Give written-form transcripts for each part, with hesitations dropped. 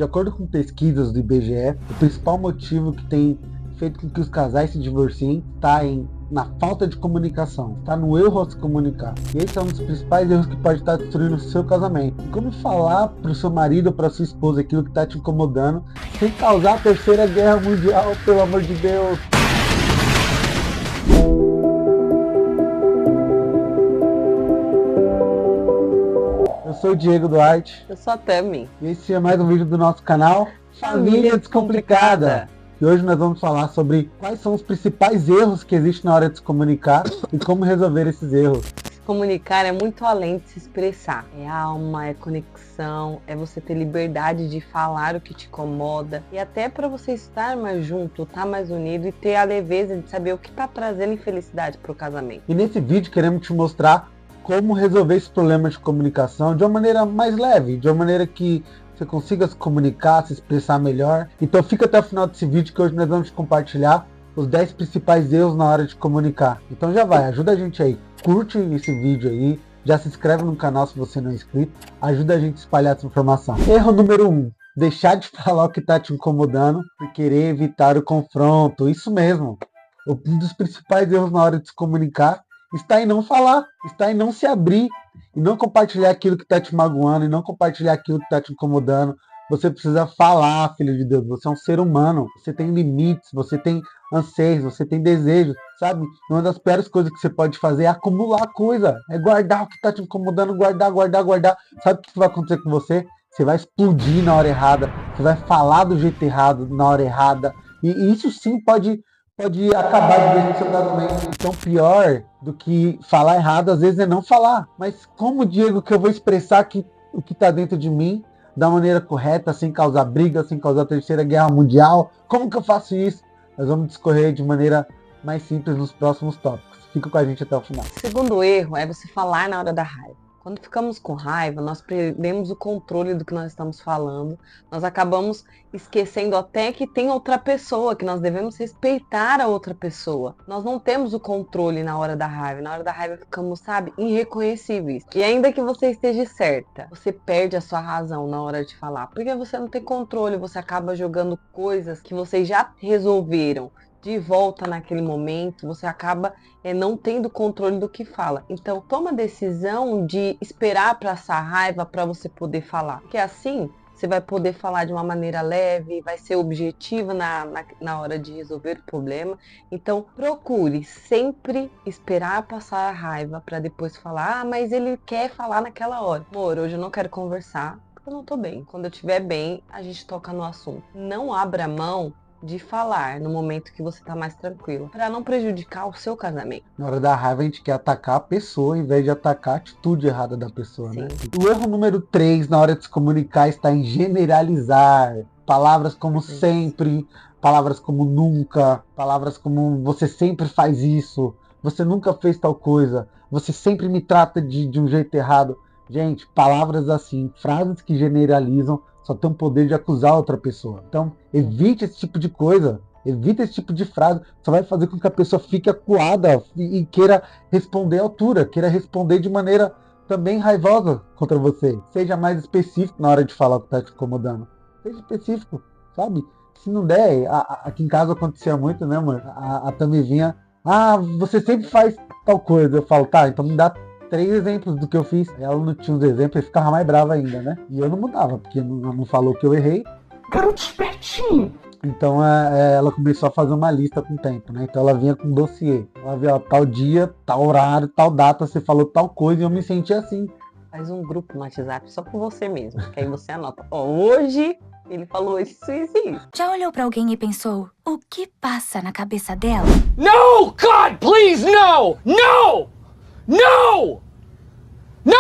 De acordo com pesquisas do IBGE, o principal motivo que tem feito com que os casais se divorciem está na falta de comunicação, está no erro ao se comunicar. E esse é um dos principais erros que pode estar destruindo o seu casamento. E como falar para o seu marido ou para sua esposa aquilo que está te incomodando sem causar a terceira guerra mundial, pelo amor de Deus? Eu sou o Diego Duarte. Eu sou a Tami. E esse é mais um vídeo do nosso canal Família Descomplicada. E hoje nós vamos falar sobre quais são os principais erros que existem na hora de se comunicar e como resolver esses erros. Se comunicar é muito além de se expressar. É alma, é conexão, é você ter liberdade de falar o que te incomoda. E até para você estar mais junto, estar mais unido e ter a leveza de saber o que está trazendo infelicidade para o casamento. E nesse vídeo queremos te mostrar como resolver esse problema de comunicação de uma maneira mais leve, de uma maneira que você consiga se comunicar, se expressar melhor. Então fica até o final desse vídeo que hoje nós vamos compartilhar os 10 principais erros na hora de comunicar. Então já vai, ajuda a gente aí, curte esse vídeo aí, já se inscreve no canal se você não é inscrito, ajuda a gente a espalhar essa informação. Erro número 1, deixar de falar o que está te incomodando por querer evitar o confronto. Isso mesmo, um dos principais erros na hora de se comunicar está em não falar, está em não se abrir, e não compartilhar aquilo que está te magoando, e não compartilhar aquilo que está te incomodando. Você precisa falar, filho de Deus. Você é um ser humano, você tem limites, você tem anseios, você tem desejos, sabe? E uma das piores coisas que você pode fazer é acumular coisa, é guardar o que está te incomodando, guardar. Sabe o que vai acontecer com você? Você vai explodir na hora errada, você vai falar do jeito errado, na hora errada, e isso sim pode acabar de vez no seu casamento. Então, pior do que falar errado, às vezes, é não falar. Mas como, Diego, que eu vou expressar o que está dentro de mim da maneira correta, sem causar briga, sem causar terceira guerra mundial? Como que eu faço isso? Nós vamos discorrer de maneira mais simples nos próximos tópicos. Fica com a gente até o final. O segundo erro é você falar na hora da raiva. Quando ficamos com raiva, nós perdemos o controle do que nós estamos falando. Nós acabamos esquecendo até que tem outra pessoa, que nós devemos respeitar a outra pessoa. Nós não temos o controle na hora da raiva. Na hora da raiva ficamos, irreconhecíveis. E ainda que você esteja certa, você perde a sua razão na hora de falar. Porque você não tem controle, você acaba jogando coisas que vocês já resolveram de volta naquele momento, você acaba não tendo controle do que fala. Então, toma a decisão de esperar passar a raiva para você poder falar. Porque assim, você vai poder falar de uma maneira leve, vai ser objetiva na hora de resolver o problema. Então, procure sempre esperar passar a raiva para depois falar, mas ele quer falar naquela hora. Amor, hoje eu não quero conversar, porque eu não tô bem. Quando eu estiver bem, a gente toca no assunto. Não abra mão de falar no momento que você tá mais tranquilo, para não prejudicar o seu casamento. Na hora da raiva a gente quer atacar a pessoa em vez de atacar a atitude errada da pessoa, Sim. né? O erro número 3 na hora de se comunicar está em generalizar. Palavras como sempre, palavras como nunca, palavras como você sempre faz isso, você nunca fez tal coisa, você sempre me trata de um jeito errado. Gente, palavras assim, frases que generalizam, só tem o poder de acusar outra pessoa. Então, evite esse tipo de coisa. Evite esse tipo de frase. Só vai fazer com que a pessoa fique acuada e queira responder à altura. Queira responder de maneira também raivosa contra você. Seja mais específico na hora de falar o que está te incomodando. Seja específico, sabe? Se não der, aqui em casa acontecia muito, né, amor? A Tami vinha, você sempre faz tal coisa. Eu falo, tá, então me dá 3 exemplos do que eu fiz. Ela não tinha os exemplos e ficava mais brava ainda, né? E eu não mudava, porque não falou que eu errei. Garoto espertinho! Então ela começou a fazer uma lista com o tempo, né? Então ela vinha com um dossiê. Ela via, tal dia, tal horário, tal data, você falou tal coisa e eu me senti assim. Faz um grupo no WhatsApp só com você mesmo, que aí você anota. Hoje ele falou isso e isso. Já olhou pra alguém e pensou, o que passa na cabeça dela? No, God, please, no! No! No! No!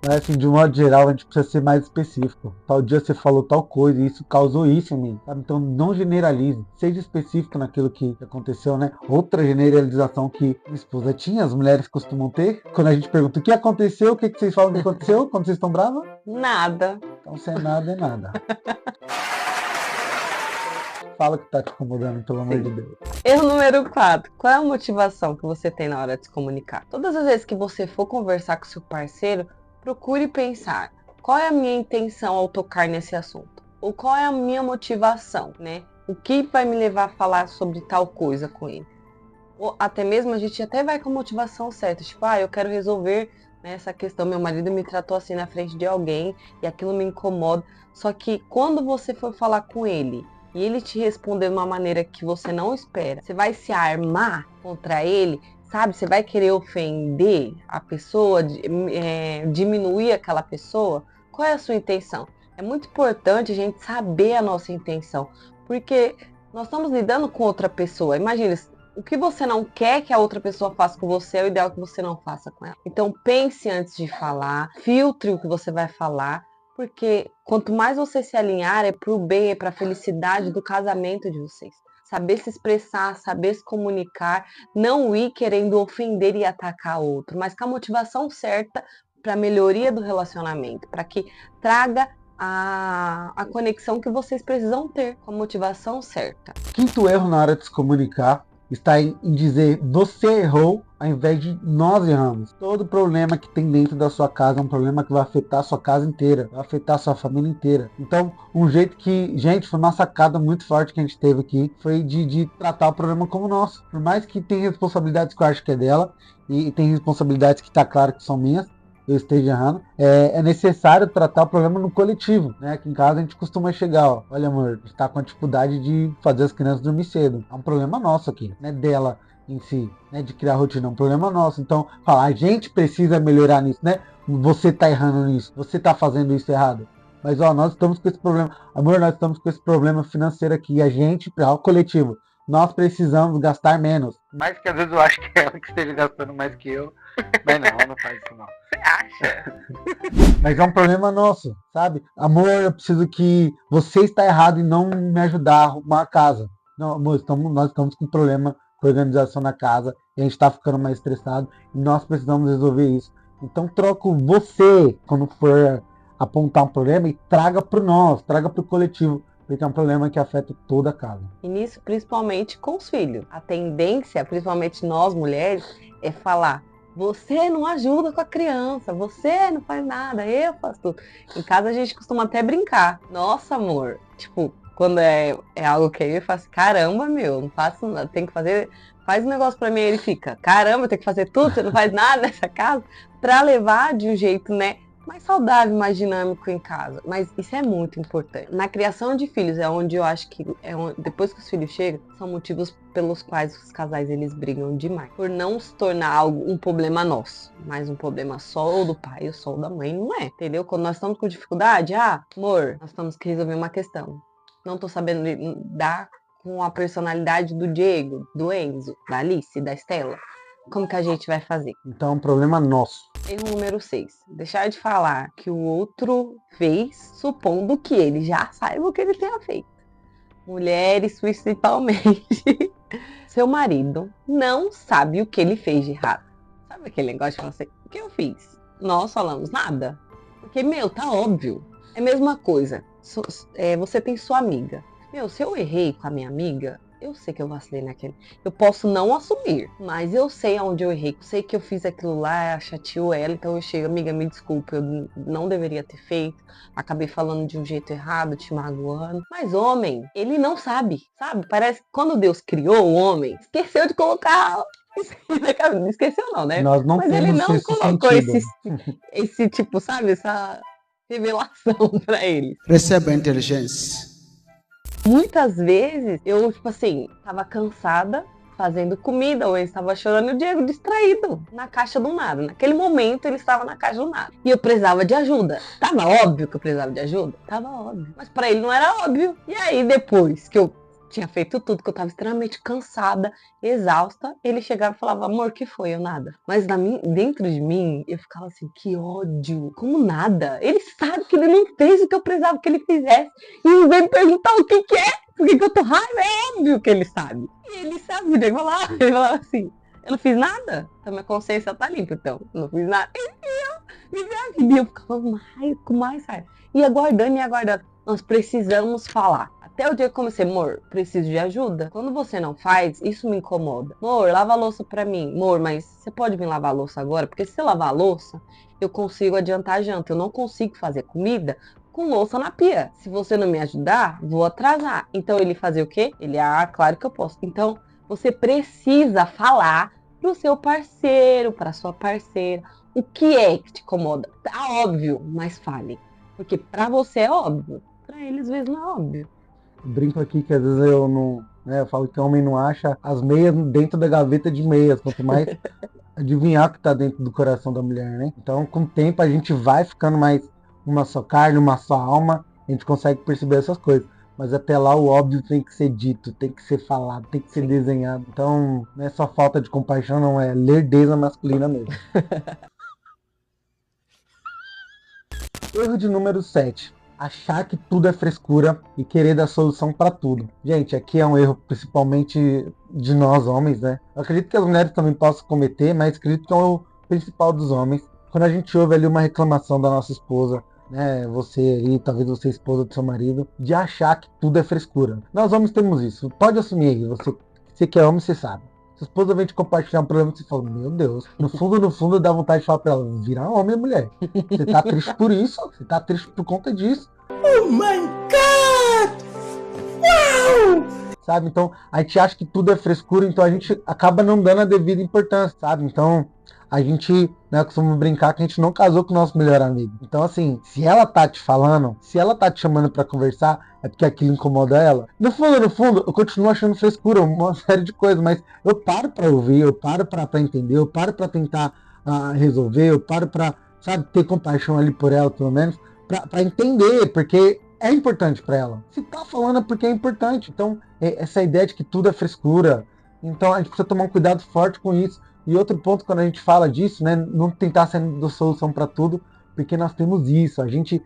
Assim, de um modo geral, a gente precisa ser mais específico. Tal dia você falou tal coisa e isso causou isso em mim, sabe? Então não generalize. Seja específico naquilo que aconteceu, né? Outra generalização que minha esposa tinha, as mulheres costumam ter. Quando a gente pergunta o que aconteceu, o que vocês falam que aconteceu quando vocês estão bravas? Nada. Então se é nada, é nada. Fala que tá te incomodando, pelo amor de Deus. Erro número 4. Qual é a motivação que você tem na hora de se comunicar? Todas as vezes que você for conversar com seu parceiro, procure pensar, qual é a minha intenção ao tocar nesse assunto? Ou qual é a minha motivação, né? O que vai me levar a falar sobre tal coisa com ele? Ou até mesmo a gente até vai com a motivação certa. Tipo, eu quero resolver, né, essa questão. Meu marido me tratou assim na frente de alguém e aquilo me incomoda. Só que quando você for falar com ele e ele te responder de uma maneira que você não espera, você vai se armar contra ele, sabe? Você vai querer ofender a pessoa, diminuir aquela pessoa. Qual é a sua intenção? É muito importante a gente saber a nossa intenção, porque nós estamos lidando com outra pessoa. Imagina, o que você não quer que a outra pessoa faça com você é o ideal que você não faça com ela. Então pense antes de falar, filtre o que você vai falar, porque quanto mais você se alinhar, é pro bem, é pra felicidade do casamento de vocês. Saber se expressar, saber se comunicar, não ir querendo ofender e atacar outro, mas com a motivação certa para a melhoria do relacionamento, para que traga a conexão que vocês precisam ter, com a motivação certa. Quinto erro na hora de se comunicar está em dizer você errou ao invés de nós erramos. Todo problema que tem dentro da sua casa é um problema que vai afetar a sua casa inteira, vai afetar a sua família inteira. Então, um jeito que, gente, foi uma sacada muito forte que a gente teve aqui, foi de tratar o problema como nosso. Por mais que tenha responsabilidades que eu acho que é dela, e tem responsabilidades que está claro que são minhas, eu esteja errando, é necessário tratar o problema no coletivo, né? Aqui em casa a gente costuma chegar, olha amor, a gente tá com a dificuldade de fazer as crianças dormir cedo. É um problema nosso aqui, não é dela em si, né? De criar rotina, é um problema nosso. Então, a gente precisa melhorar nisso, né? Você tá errando nisso, você tá fazendo isso errado. Mas nós estamos com esse problema, amor, nós estamos com esse problema financeiro aqui, a gente, o coletivo, nós precisamos gastar menos. Mais que às vezes eu acho que é ela que esteja gastando mais que eu. Mas não faz isso não. Você acha? Mas é um problema nosso, sabe? Amor, eu preciso que você está errado em não me ajudar a arrumar a casa. Não, amor, nós estamos com um problema com a organização na casa, e a gente está ficando mais estressado, e nós precisamos resolver isso. Então troco você, quando for apontar um problema, e traga para nós, traga para o coletivo. Porque é um problema que afeta toda a casa. E nisso, principalmente com os filhos. A tendência, principalmente nós mulheres, é falar: você não ajuda com a criança, você não faz nada, eu faço tudo. Em casa a gente costuma até brincar. Nossa, amor, tipo, quando é algo que eu faço, caramba, meu, não faço nada, tem que fazer, faz um negócio pra mim. Ele fica, caramba, tem que fazer tudo, você não faz nada nessa casa, pra levar de um jeito, né, mais saudável, mais dinâmico em casa. Mas isso é muito importante. Na criação de filhos é onde eu acho que, depois que os filhos chegam, são motivos pelos quais os casais eles brigam demais. Por não se tornar algo, um problema nosso, mas um problema só ou do pai ou só da mãe, não é, entendeu? Quando nós estamos com dificuldade, amor, nós temos que resolver uma questão. Não tô sabendo lidar com a personalidade do Diego, do Enzo, da Alice, da Estela. Como que a gente vai fazer? Então é um problema nosso. Erro número 6. Deixar de falar que o outro fez, supondo que ele já saiba o que ele tenha feito. Mulheres, principalmente. Seu marido não sabe o que ele fez de errado. Sabe aquele negócio de falar assim, o que eu fiz? Nós falamos nada. Porque, tá óbvio. É a mesma coisa. Você tem sua amiga. Se eu errei com a minha amiga, eu sei que eu vacilei naquele. Eu posso não assumir, mas eu sei onde eu errei. Eu sei que eu fiz aquilo lá, chateou ela, então eu chego, amiga, me desculpa, eu não deveria ter feito. Acabei falando de um jeito errado, te magoando. Mas homem, ele não sabe, sabe? Parece que quando Deus criou o homem, esqueceu de colocar... Não esqueceu não, né? Nós não mas ele não colocou esse tipo, sabe? Essa revelação pra ele. Receba a inteligência. Muitas vezes eu, tava cansada fazendo comida, ou ele estava chorando, e o Diego distraído na caixa do nada. Naquele momento ele estava na caixa do nada. E eu precisava de ajuda. Tava óbvio que eu precisava de ajuda? Tava óbvio. Mas pra ele não era óbvio. E aí depois que eu tinha feito tudo, que eu tava extremamente cansada, exausta, ele chegava e falava, amor, que foi? Eu nada. Mas dentro de mim, eu ficava assim, que ódio. Como nada? Ele sabe que ele não fez o que eu precisava que ele fizesse. E vem me perguntar o que é. Por que eu tô raiva? É óbvio que ele sabe. E ele sabe, ele falava assim, eu não fiz nada? Então minha consciência tá limpa, então. Eu não fiz nada. E eu ficava com mais raiva. E aguardando. Nós precisamos falar. Até o dia que eu comecei, amor, preciso de ajuda. Quando você não faz, isso me incomoda. Amor, lava a louça pra mim. Amor, mas você pode vir lavar a louça agora? Porque se você lavar a louça, eu consigo adiantar a janta. Eu não consigo fazer comida com louça na pia. Se você não me ajudar, vou atrasar. Então ele fazia o quê? Ele, claro que eu posso. Então você precisa falar pro seu parceiro, pra sua parceira, o que é que te incomoda. Tá óbvio, mas fale. Porque pra você é óbvio, pra eles às vezes não é óbvio. Eu brinco aqui que às vezes eu não, né, eu falo que o homem não acha as meias dentro da gaveta de meias, quanto mais adivinhar o que tá dentro do coração da mulher, né? Então, com o tempo a gente vai ficando mais uma só carne, uma só alma, a gente consegue perceber essas coisas. Mas até lá o óbvio tem que ser dito, tem que ser falado, tem que ser desenhado. Então, não é só falta de compaixão, não, é lerdeza masculina mesmo. Erro de número 7. Achar que tudo é frescura e querer dar solução para tudo. Gente, aqui é um erro principalmente de nós homens, né? Eu acredito que as mulheres também possam cometer, mas acredito que é o principal dos homens. Quando a gente ouve ali uma reclamação da nossa esposa, né? Você aí, talvez você é esposa do seu marido, de achar que tudo é frescura. Nós homens temos isso. Pode assumir aí, você que é homem, você sabe. Sua esposa vem te compartilhar um problema e você fala, meu Deus, no fundo dá vontade de falar pra ela, virar homem, mulher. Você tá triste por isso, você tá triste por conta disso. Oh my God! Wow! Sabe, então a gente acha que tudo é frescura, então a gente acaba não dando a devida importância, sabe? Então a gente, né, costuma brincar que a gente não casou com o nosso melhor amigo. Então assim, se ela tá te falando, se ela tá te chamando pra conversar, é porque aquilo incomoda ela. No fundo, eu continuo achando frescura, uma série de coisas, mas eu paro pra ouvir, eu paro pra entender, eu paro pra tentar resolver, eu paro pra, sabe, ter compaixão ali por ela, pelo menos, pra entender, porque é importante pra ela. Se tá falando é porque é importante. Então, essa ideia de que tudo é frescura, então a gente precisa tomar um cuidado forte com isso. E outro ponto, quando a gente fala disso, né, não tentar ser a solução para tudo, porque nós temos isso. A gente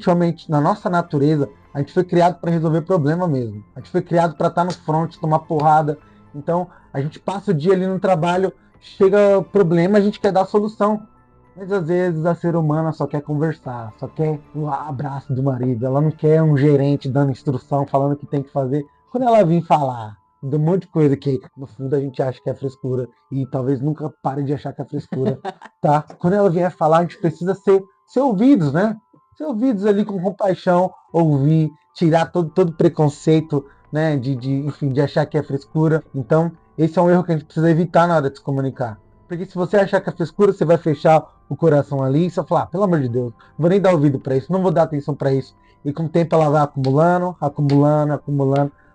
homem, na nossa natureza, a gente foi criado para resolver problema mesmo. A gente foi criado para estar no front, tomar porrada. Então, a gente passa o dia ali no trabalho, chega problema, a gente quer dar solução. Mas às vezes a ser humana só quer conversar, só quer o abraço do marido. Ela não quer um gerente dando instrução, falando o que tem que fazer. Quando ela vir falar de um monte de coisa que no fundo a gente acha que é frescura e talvez nunca pare de achar que é frescura, tá? Quando ela vier falar, a gente precisa ser ouvidos, né? Ser ouvidos ali com compaixão, ouvir, tirar todo preconceito, né? Enfim, de achar que é frescura. Então, esse é um erro que a gente precisa evitar na hora de se comunicar. Porque se você achar que é frescura, você vai fechar o coração ali e você vai falar, pelo amor de Deus, não vou nem dar ouvido para isso, não vou dar atenção para isso. E com o tempo ela vai acumulando,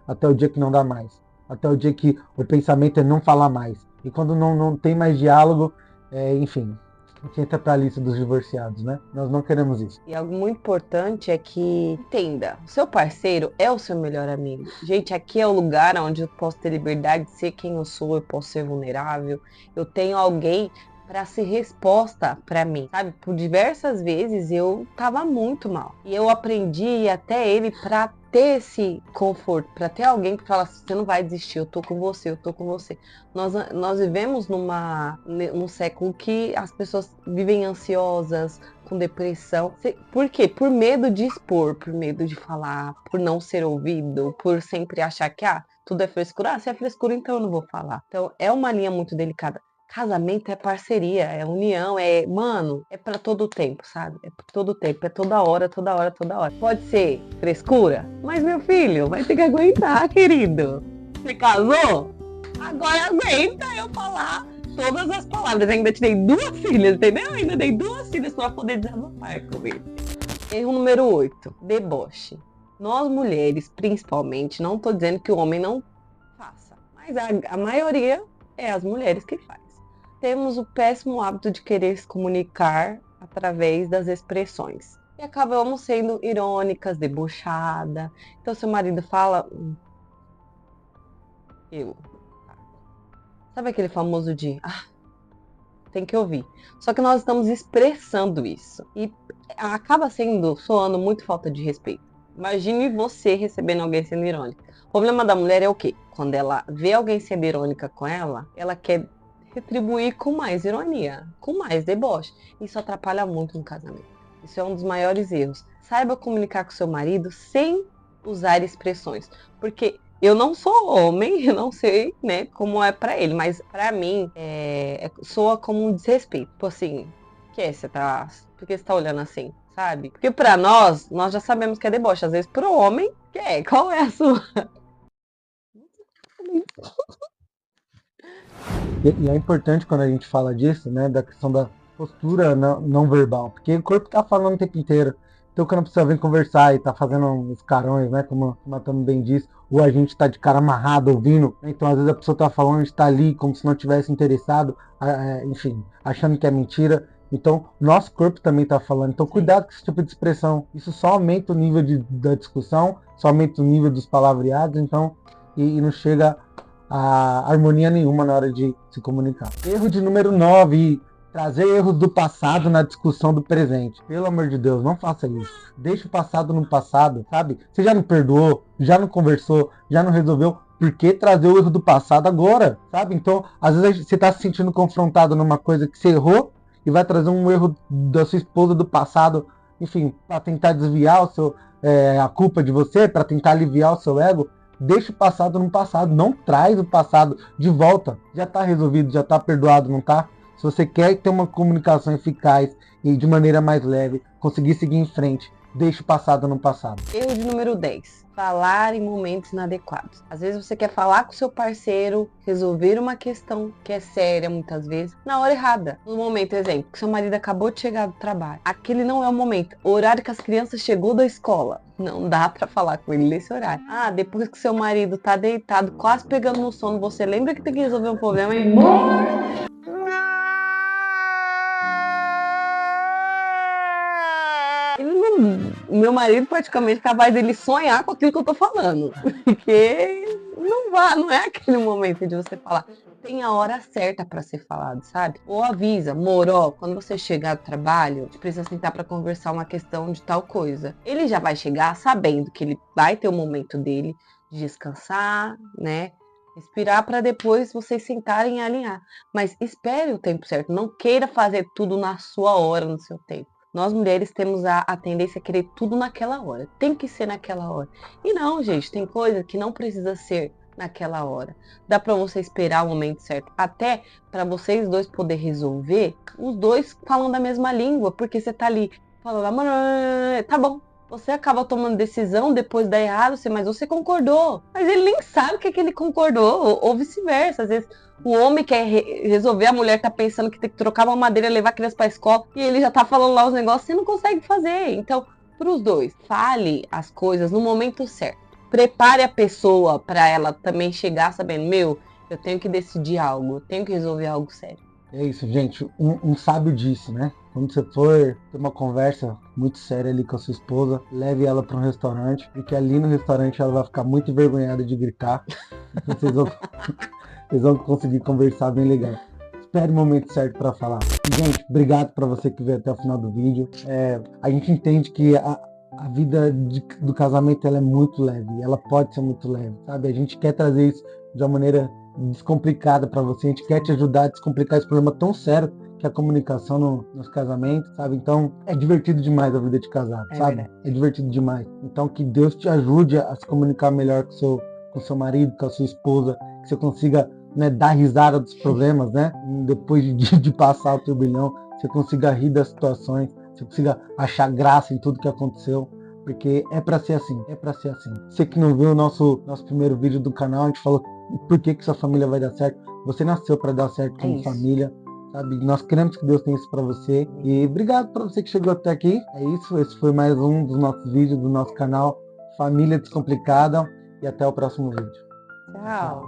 até o dia que não dá mais. Até o dia que o pensamento é não falar mais. E quando não tem mais diálogo, enfim, a gente entra para a lista dos divorciados, né? Nós não queremos isso. E algo muito importante é que, entenda, o seu parceiro é o seu melhor amigo. Gente, aqui é o lugar onde eu posso ter liberdade de ser quem eu sou, eu posso ser vulnerável. Eu tenho alguém para ser resposta para mim, sabe? Por diversas vezes eu tava muito mal. E eu aprendi até ele para ter esse conforto, para ter alguém que fala assim, você não vai desistir, eu tô com você, eu tô com você. Nós vivemos num século que as pessoas vivem ansiosas, com depressão. Por quê? Por medo de expor, por medo de falar, por não ser ouvido, por sempre achar que tudo é frescura. Se é frescura, então eu não vou falar. Então é uma linha muito delicada. Casamento é parceria, é união, mano, é pra todo tempo, sabe? É pra todo tempo, é toda hora. Pode ser frescura, mas meu filho, vai ter que aguentar, querido. Você casou? Agora aguenta eu falar todas as palavras. Eu ainda te dei 2 filhas, entendeu? Ainda dei 2 filhas pra poder desabafar comigo. Erro número 8, deboche. Nós mulheres, principalmente, não tô dizendo que o homem não faça, mas a maioria é as mulheres que faz. Temos o péssimo hábito de querer se comunicar através das expressões. E acabamos sendo irônicas, debochadas. Então, seu marido fala... Sabe aquele famoso tem que ouvir. Só que nós estamos expressando isso. E acaba soando muito falta de respeito. Imagine você recebendo alguém sendo irônica. O problema da mulher é o quê? Quando ela vê alguém sendo irônica com ela quer retribuir com mais ironia, com mais deboche. Isso atrapalha muito no casamento. Isso é um dos maiores erros. Saiba comunicar com seu marido sem usar expressões. Porque eu não sou homem, eu não sei, né, como é pra ele, mas pra mim soa como um desrespeito. Tipo assim, por que você tá olhando assim? sabe? Porque pra nós já sabemos que é deboche. Às vezes pro homem, que é? Qual é a sua? E é importante quando a gente fala disso, né, da questão da postura não verbal, porque o corpo tá falando o tempo inteiro. Então quando a pessoa vem conversar e tá fazendo uns carões, né, como a Tami bem disse, ou a gente tá de cara amarrado ouvindo, né, então às vezes a pessoa tá falando, a gente tá ali como se não tivesse interessado, enfim, achando que é mentira. Então nosso corpo também tá falando, então cuidado com esse tipo de expressão. Isso só aumenta o nível da discussão, só aumenta o nível dos palavreados, então, e não chega a harmonia nenhuma na hora de se comunicar. Erro de número 9, trazer erros do passado na discussão do presente. Pelo amor de Deus, não faça isso. Deixa o passado no passado, sabe? Você já não perdoou, já não conversou, já não resolveu. Por que trazer o erro do passado agora, sabe? Então, às vezes você está se sentindo confrontado numa coisa que você errou e vai trazer um erro da sua esposa do passado, enfim, para tentar desviar a culpa de você, para tentar aliviar o seu ego. Deixa o passado no passado, não traz o passado de volta. Já está resolvido, já está perdoado, não tá? Se você quer ter uma comunicação eficaz e de maneira mais leve, conseguir seguir em frente, deixa o passado no passado. Erro de número 10. Falar em momentos inadequados. Às vezes você quer falar com seu parceiro, resolver uma questão que é séria muitas vezes, na hora errada. No momento, exemplo, que seu marido acabou de chegar do trabalho. Aquele não é o momento. O horário que as crianças chegou da escola. Não dá pra falar com ele nesse horário. Depois que seu marido tá deitado, quase pegando no sono, você lembra que tem que resolver um problema e... Meu marido praticamente capaz dele sonhar com aquilo que eu tô falando. Porque não é aquele momento de você falar. Tem a hora certa pra ser falado, sabe? Ou avisa, Moró, quando você chegar do trabalho, a gente precisa sentar pra conversar uma questão de tal coisa. Ele já vai chegar sabendo que ele vai ter o momento dele de descansar, né? Respirar para depois vocês sentarem e alinhar. Mas espere o tempo certo. Não queira fazer tudo na sua hora, no seu tempo. Nós mulheres temos a tendência a querer tudo naquela hora. Tem que ser naquela hora. E não, gente, tem coisa que não precisa ser naquela hora. Dá pra você esperar o momento certo. Até para vocês dois poder resolver, os dois falando a mesma língua. Porque você tá ali falando, tá bom. Você acaba tomando decisão, depois dá errado, mas você concordou. Mas ele nem sabe o que é que ele concordou, ou vice-versa. Às vezes o homem quer resolver, a mulher tá pensando que tem que trocar uma madeira, levar a criança pra escola, e ele já tá falando lá os negócios, você não consegue fazer. Então, pros dois, fale as coisas no momento certo. Prepare a pessoa para ela também chegar sabendo, eu tenho que decidir algo, eu tenho que resolver algo sério. É isso, gente. Um sábio disse, né? Quando você for ter uma conversa muito séria ali com a sua esposa, leve ela para um restaurante, porque ali no restaurante ela vai ficar muito envergonhada de gritar. Então vocês vão conseguir conversar bem legal. Espere o momento certo para falar. Gente, obrigado para você que veio até o final do vídeo. A gente entende que a vida do casamento ela é muito leve, ela pode ser muito leve, sabe? A gente quer trazer isso de uma maneira descomplicada para você, a gente quer te ajudar a descomplicar esse problema tão sério que é a comunicação nos casamentos, sabe? Então é divertido demais a vida de casado, sabe? Verdade. É divertido demais. Então que Deus te ajude a se comunicar melhor com seu marido, com a sua esposa, que você consiga, né, dar risada dos problemas, né? Depois de passar o turbilhão, você consiga rir das situações, você consiga achar graça em tudo que aconteceu. Porque é pra ser assim, é pra ser assim. Você que não viu o nosso primeiro vídeo do canal, a gente falou por que sua família vai dar certo. Você nasceu para dar certo como família, sabe? Nós queremos que Deus tenha isso para você. E obrigado para você que chegou até aqui. É isso, esse foi mais um dos nossos vídeos do nosso canal Família Descomplicada. E até o próximo vídeo. Tchau.